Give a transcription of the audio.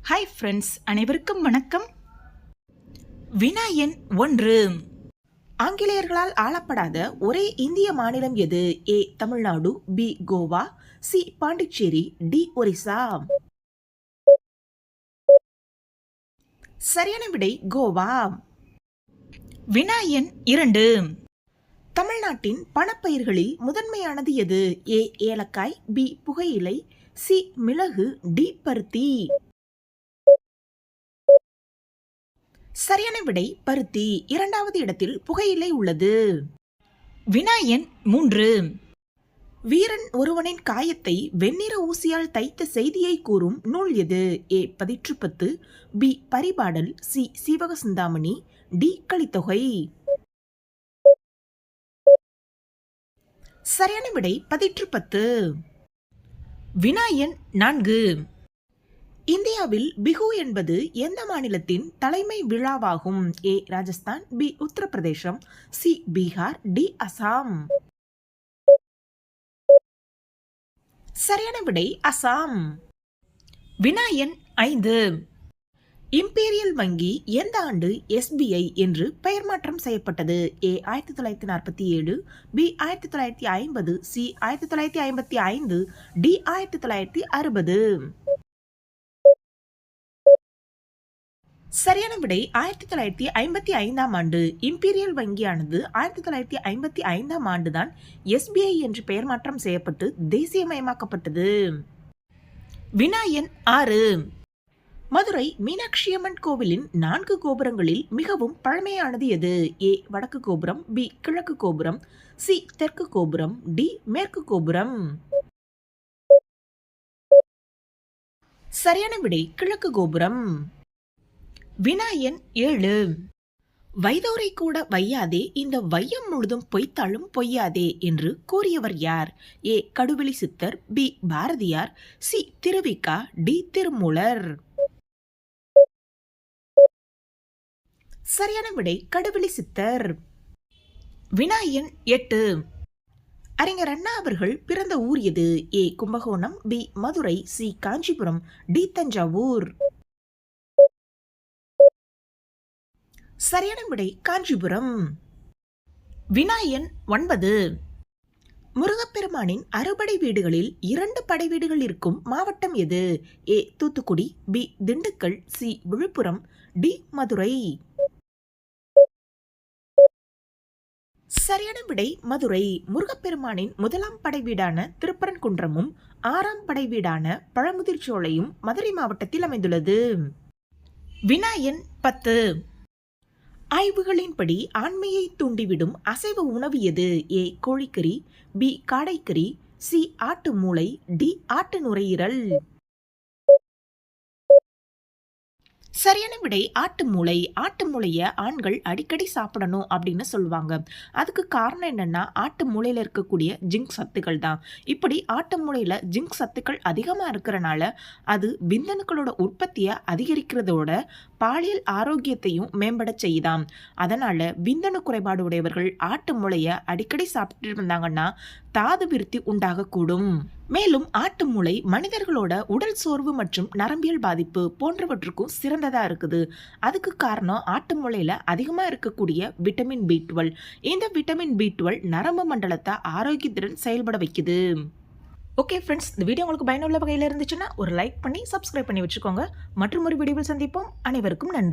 Hi friends, அனைவருக்கும் வணக்கம். வினா எண் 1. ஆங்கிலேயர்களால் ஆளப்படாத ஒரே இந்திய மாநிலம் எது? A Tamil Nadu, B Goa, C Pondicherry, D Orissa. சரியான விடை கோவா. வினா எண் 2. தமிழ்நாட்டின் பணப்பயிர்களில் முதன்மையானது எது? ஏ ஏலக்காய், பி புகையிலை, சி மிளகு, டி பருத்தி. சரியான விடை பருத்தி. 2வது இடத்தில் புகையிலை உள்ளது. வினா எண் 3. வீரன் ஒருவனின் காயத்தை வெண்ணிற ஊசியால் தைத்த செய்தியை கூறும் நூல் எது? A Pathitrupathu, B Paripadal, C Seevaka Chintamani, D Kalithogai. சரியான விடை பதிற்றுப்பத்து. வினா எண் 4. இந்தியாவில் பிஹு என்பது எந்த மாநிலத்தின் தலைமை விழாவாகும்? A Rajasthan, B Uttar Pradesh, C Bihar, D Assam. சரியான விடை அசாம். வினா எண் 5. இம்பீரியல் வங்கி எந்த ஆண்டு எஸ்பிஐ என்று பெயர் மாற்றம் செய்யப்பட்டது? ஏ 1947, பி 1950, சி 1955, டி 1960. சரியான விடை 1955ஆம் ஆண்டு. இம்பீரியல் வங்கியானது 1955ஆம் ஆண்டுதான் எஸ்பிஐ என்று பெயர் மாற்றம் செய்யப்பட்டு தேசியமயமாக்கப்பட்டது. வினா எண் 6. மதுரை மீனாட்சியம்மன் கோவிலின் 4 கோபுரங்களில் மிகவும் பழமையானது எது? ஏ வடக்கு கோபுரம், பி கிழக்கு கோபுரம், சி தெற்கு கோபுரம், டி மேற்கு கோபுரம். சரியான விடை கிழக்கு கோபுரம். வினா எண் 7. வைதோரை கூட வையாதே, இந்த வையம் முழுதும் பொய்த்தாலும் பொய்யாதே என்று கூறியவர் யார்? A Kaduveli Siddhar, B Bharathiyar, C Thiruvika, D Thirumoolar. சரியான விடை கடுவெளி சித்தர். வினா எண் 8. அறிஞர் அண்ணா அவர்கள் பிறந்த ஊர் எது? A Kumbakonam, B Madurai, C Kanchipuram, D Thanjavur. சரியான விடை காஞ்சிபுரம். வினா எண் 9. முருகப்பெருமானின் அறுபடை வீடுகளில் 2 படை வீடுகள் இருக்கும் மாவட்டம் எது? A Thoothukudi, B Dindigul, C Villupuram, D Madurai. சரியான விடை மதுரை. முருகப்பெருமானின் 1ஆம் படை வீடான திருப்பரங்குன்றமும் 6ஆம் படை வீடான பழமுதிர்ச்சோலையும் மதுரை மாவட்டத்தில் அமைந்துள்ளது. வினா எண் 10. ஆய்வுகளின்படி ஆண்மையை தூண்டிவிடும் அசைவ உணவு எது? ஏ கோழிக்கறி, பி காடைக்கறி, சி ஆட்டு மூளை, டி ஆட்டு நுரையீரல். சரியான விடை ஆட்டு மூளை. ஆட்டு மூளைய ஆண்கள் அடிக்கடி சாப்பிடணும் அப்படின்னு சொல்லுவாங்க. அதுக்கு காரணம் என்னன்னா, ஆட்டு மூளையில இருக்கக்கூடிய ஜிங்க் சத்துக்கள் தான். இப்படி ஆட்டு மூளையில ஜிங்க் சத்துக்கள் அதிகமா இருக்கிறனால அது விந்தணுக்களோட உற்பத்தியை அதிகரிக்கிறதோட பாலியல் ஆரோக்கியத்தையும் மேம்பட செய்யுதாம். அதனால விந்தணு குறைபாடு உடையவர்கள் ஆட்டு மூளைய அடிக்கடி சாப்பிட்டு இருந்தாங்கன்னா தாது விருத்தி உண்டாகக்கூடும். மேலும் ஆட்டு மூளை மனிதர்களோட உடல் சோர்வு மற்றும் நரம்பியல் பாதிப்பு போன்றவற்றுக்கும் சிறந்ததா இருக்குது. அதுக்கு காரணம் ஆட்டு மூளையில அதிகமா இருக்கக்கூடிய விட்டமின் B12. இந்த விட்டமின் B12 நரம்பு மண்டலத்தை ஆரோக்கியத்துடன் செயல்பட வைக்குது. ஓகே ஃப்ரெண்ட்ஸ், இந்த வீடியோ உங்களுக்கு பயனுள்ள வகையில் இருந்துச்சுன்னா ஒரு லைக் பண்ணி சப்ஸ்கிரைப் பண்ணி வச்சுக்கோங்க. மற்றும் ஒரு வீடியோவில் சந்திப்போம். அனைவருக்கும் நன்றி.